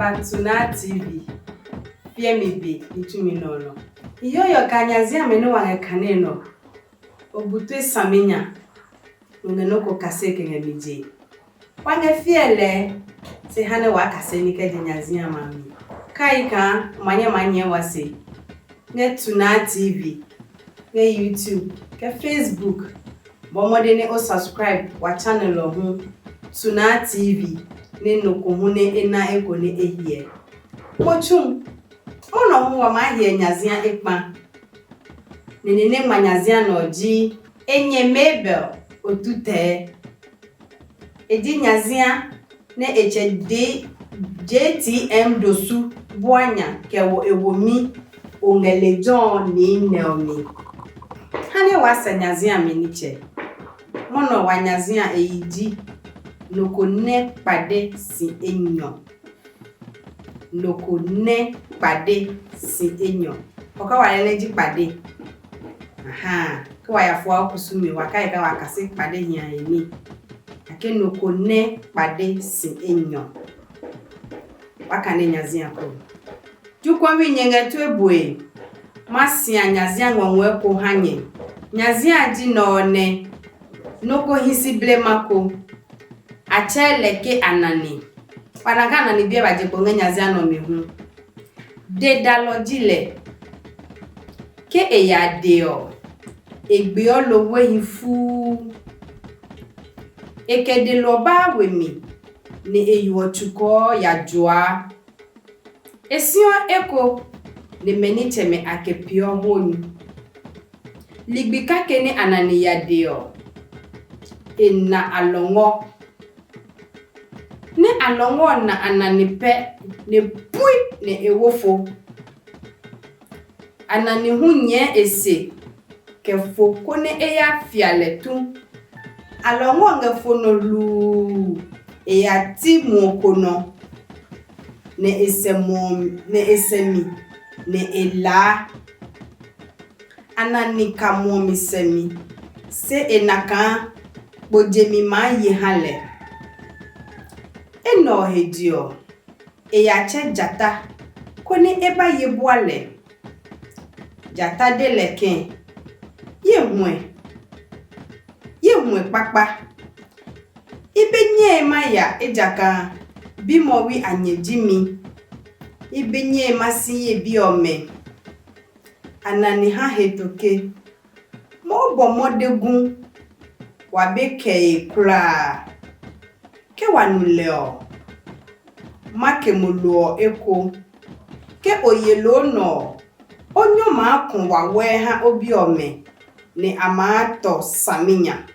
aba Tunaa TV. Fiɛmi Be itumi no. Iyo kanyazia me no wange kane no. Obutwe saminya. Ngeno ko kase kengemije. Wange fiele se hane wa kase ni ke nyazia mami. Kaika manye wase. Ne Tunaa TV. Ne YouTube, ke Facebook. Bomode ne o subscribe wa channel ho Tunaa TV. Ne no ko hune ena eko ne ehie. Mochum ono ho wa ma hie nyazia ekpa. Ne manyazia no ji Fiɛmi Be otute. Edi nyazia ne HD JTM dosu buanya ke wo ewomi ongele John ni neomi. Hane wasa nyazia meniche. Mono wa nyazia eyidi noko ne pade si enyo. Noko ne pade si enyo. Oka wa eleji pade. Aha, kwa ya fwa kusumi wakai ka wakasi pade hiya eni. Ake noko ne pade si enyo. Wakane nyazia ko. Jukwa wi nyenge tu ebue. Masia nyazia ngwanwe ko hanye. Nyazia ji none. Noko hisi blemako. Achele ke anani. Wanakana ni bia baje ko nyazia no mehu. De dalojile. Ke eya deo. Egbe olowe hifu. Eke de loba wemi. Ne eyo chuko ya joa. Esio eko ne meniche me akepio honu. Ligbika kene anani ya deo. Ena alongo. Ne alongo na anani pe ne pui ne ewofo. Anani hunye ese kefo kone eya fiale tu. Alongo ngefo no lu eya ti muokono. Ne esemi ne ela anani kamomi semi se enaka bojemi ma ye hale eno hedio eyache jata koni eba ye boale jata de leken ye hwe papa ibe nye ma ya ejaka bimo wi anyejimi ibenye masi ye biome anani ha hetoke mo bo modegun wa beke kura ke wanuleo make muluo eko ke oyelo no onyo ma kun wa we ha obiome ne amato saminya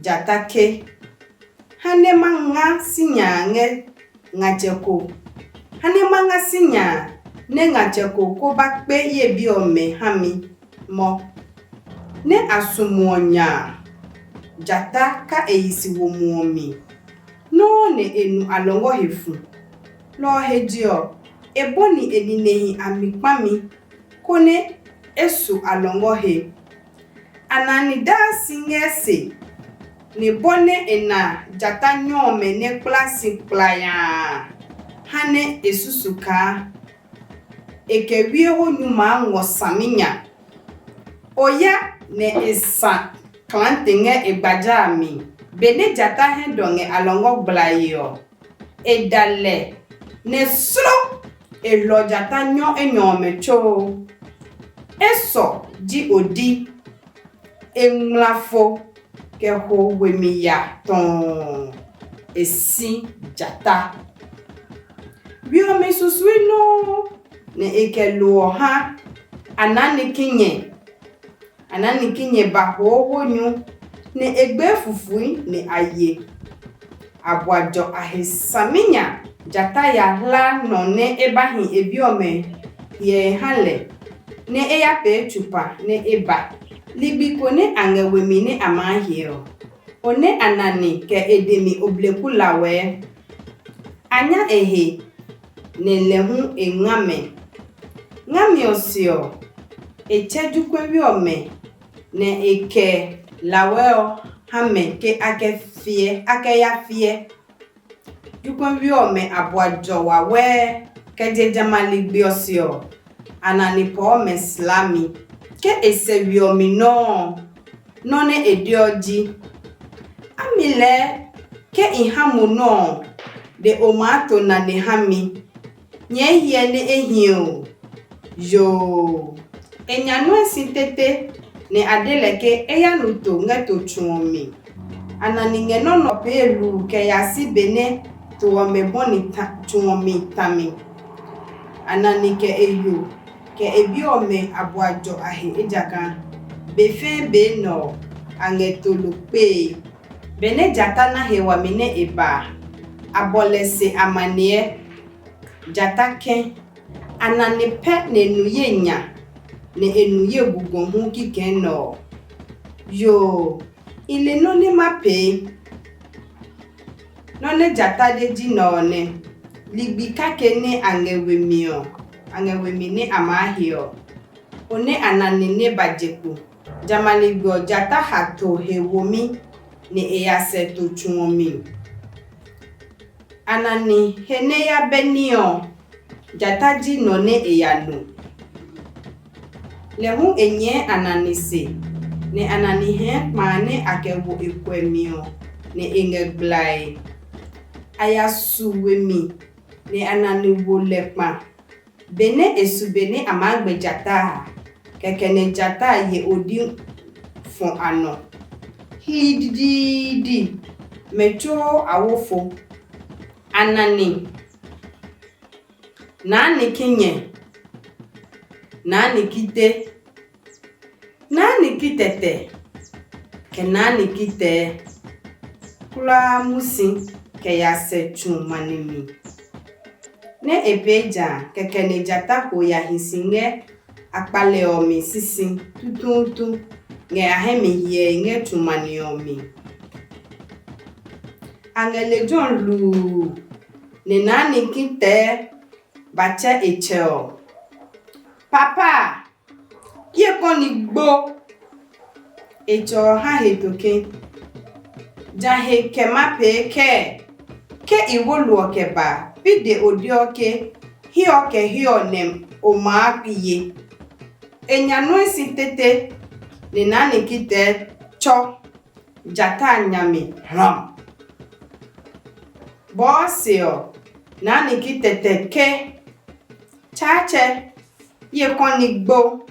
jatake hane manga sinyange ngacheko hane manga sinya ne ngacheko ko bakpe ye biome hami mo ne asumuonya jata ka eyisi wo muomi no ne enu alongo hefu lo hedio eboni eninehi amikpami kone esu alongo he anani da singese ne bone ena jata nyome ne klasi playa hane esusuka ekewie honyuma ngosaminya oya ne esa klantenge egbajami bene jata hendonge alongo blayo edale ne sro elo jata nyo enyome cho eso ji odi enlafo ke ho wemiya ton esi jata biome susuino ne ekelo ha anani kinye ba honyu ne egbe fufui ne aye abwajo ahesaminya jata ya la no ne ebahi ebiome ye hale ne eya pe chupa ne eba libiko ne angewemi ne amahio one anani ke edemi oblekulawe anya ehe ne lehu engame ngami osio echejukwe biome ne eke laweo hame ke ake ya fie Yukon me abuajo wa we keje jamali biosio anani po me slami ke esewiomi no ne edioji amile ke ihamu no de omato na ne hami nye hie ne ehio yo enyanu esintete ne adeleke eyanuto ngeto chuomi anani ngeno no pelu ke yasi bene to me boni chuomi tami anani ke eyo ke ebiome abuajo ahe ejaka befe be no angetolo pe bene jata na hewa mine eba abolese amanie jata ke anani pe ne nuye nya ne enuye gugun hu kike no yo ile no ne mape no ne jata de ji no ne libi kake ne angewemi ne amahio one anani ne bajeku jamali go jata hato hewomi ne eyase to chuomi anani hene ya benio jata ji no ne eyanu lehu enye anani se ne anani he mane akewo ekwemio ne engeglai ayasuwemi ne anani wolepa bene esubene amagbe jata kekene jata ye odi fon ano hididi mecho awofo anani nani kinye nani kite nani kitete ke nani kite kula musi ke yase chumanimi ne ebeja kekene jata ko ya hisinge akpale omi sisi tututu nge ahemi hie nge chumani omi angele John lu ne nani kite bacha echeo papa ye koni gbo echo ha hetoke jahe kemape ke iwolu okeba bide odioke hio nem omapiye enyanu esitete ne nani kite cho jata nyami ram bosio nani kitete ke chache ye koni gbo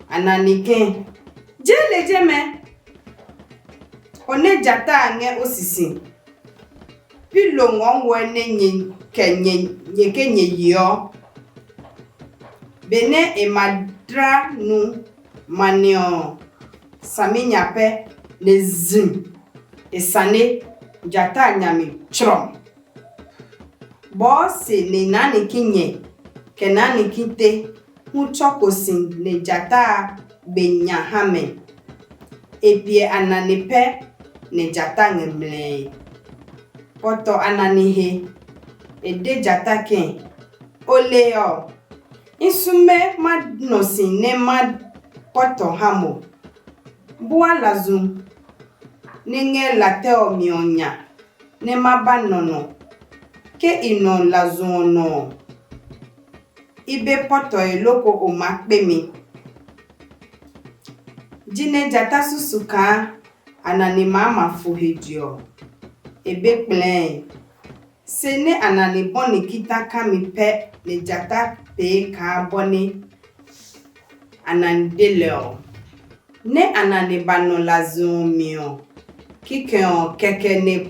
anani ke jele jeme one jata nge osisi pilo ngonwe ne kenye yo bene emadra nu manio saminyape ne zim esane jata nyami chrom bosi ne nani kinye kenani kite huchokosin ne jata benya hame ebie ananipe ne jata ngemle poto ananihe ede jata ken oleo isume madnosin ne mad poto hamo bua lazum ninge lateo mionya ne mabanono ke ino lazono ibe poto eloko omakpemi jine jata susuka anani mama fuhedio ebe plan sene anani boni kita kami pe ne jata pe ka boni anani deleo ne anani bano lazumio kikeo keke ne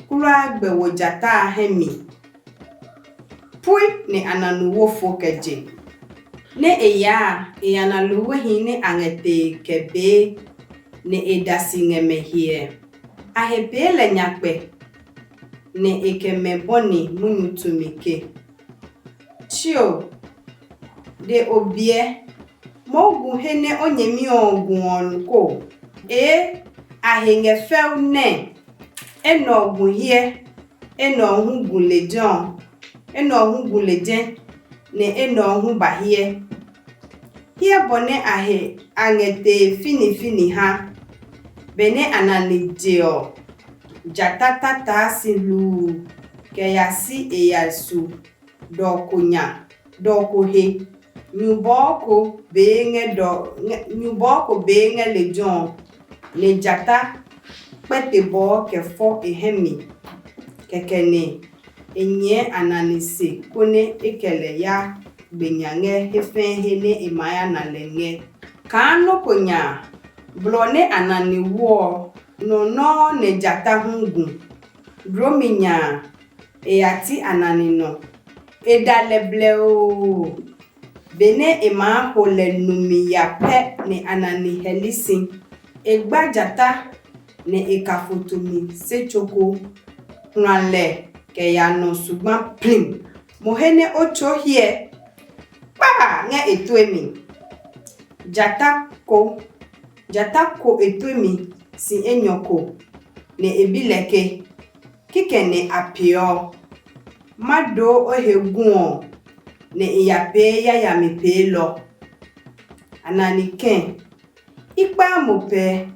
kura gbewo jata hemi pui ne ananu wofo keje ne eyana luwe hine angete kebe ne edasi ngemehie ahepele nyakpe ne ekeme boni munutumike chio de obie mogu hene onyemi ogun onko ahenge fel ne eno ogun hie eno ohun gulejon eno ohun gulejen ne eno ohun bahie hie bone ahe angete fini ha bene anani deo jata tata silu keyasi eyasu dokunya dokuhe nyuboko benge lejon le jata petebo kefo ehemi kekene enye ananise kone ekele ya gbenyange hefehene emaya na lenge kano konya blone anani wo no ne jata hungu drominya eyati anani no edalebleo bene ema hole numi ya pe ne anani helisi egba jata ne ekafotumi sechoko nwanle ke ya no sugban plim mohene ocho hie pa nge etuemi jata ko etuemi si enyoko ne ebileke kikene apio mado ohegun ne iyape ya mepe lo anani ken ipa mope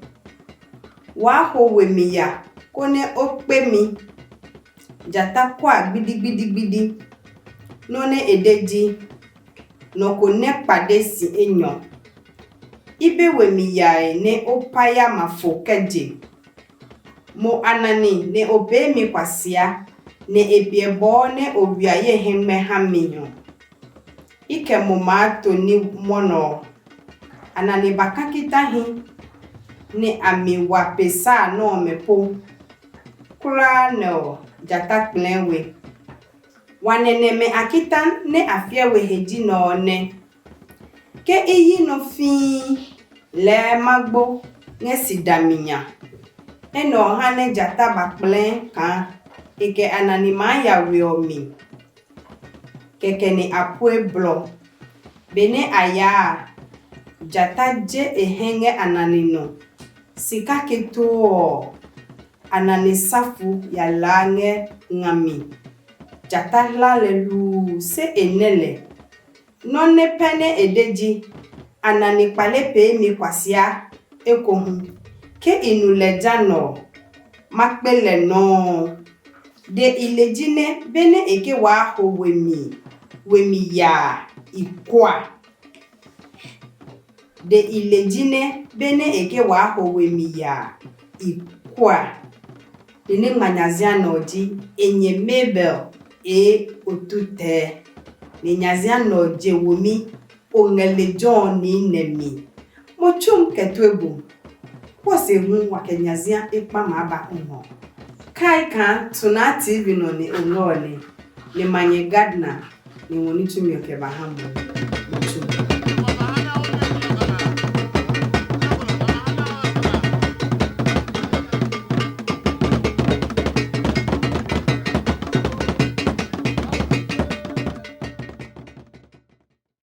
wa ho wemiya kone opemi jata kwa gbidi none edeji no kone pade si enyo ibe wemiya ne opaya mafo keje mo anani ne obe mi kwasia ne ebiebo ne owiaye hemme hamiyo ike momato ni mono anani bakakita hi ne amiwa pesa no mepo kura no jata klenwe wanene me akitan ne afiewe heji no ne ke eyi no fi le magbo ngesi daminya eno hane jata bakplen kan ike anani maya wiomi kekene apwe blo bene aya jata je ehenge ananino sika keto anani safu ya lange ngami jata lalelu se enele nonne pene edeji anani palepe mi kwasia ekohu ke inulejano makpele no de ilejine bene eke wa ho wemi ya ikwa de ilejine bene eke wa ho wemi ya ikwa dene manyaziano ji enye mebel otute ni nyaziano je womi ongele john ni nemi mochum ketwebu wose hu wakenyazia ipa maba unho kai kan Tunaa TV no ni onone ni manye gardener ni woni tumi okeba hambo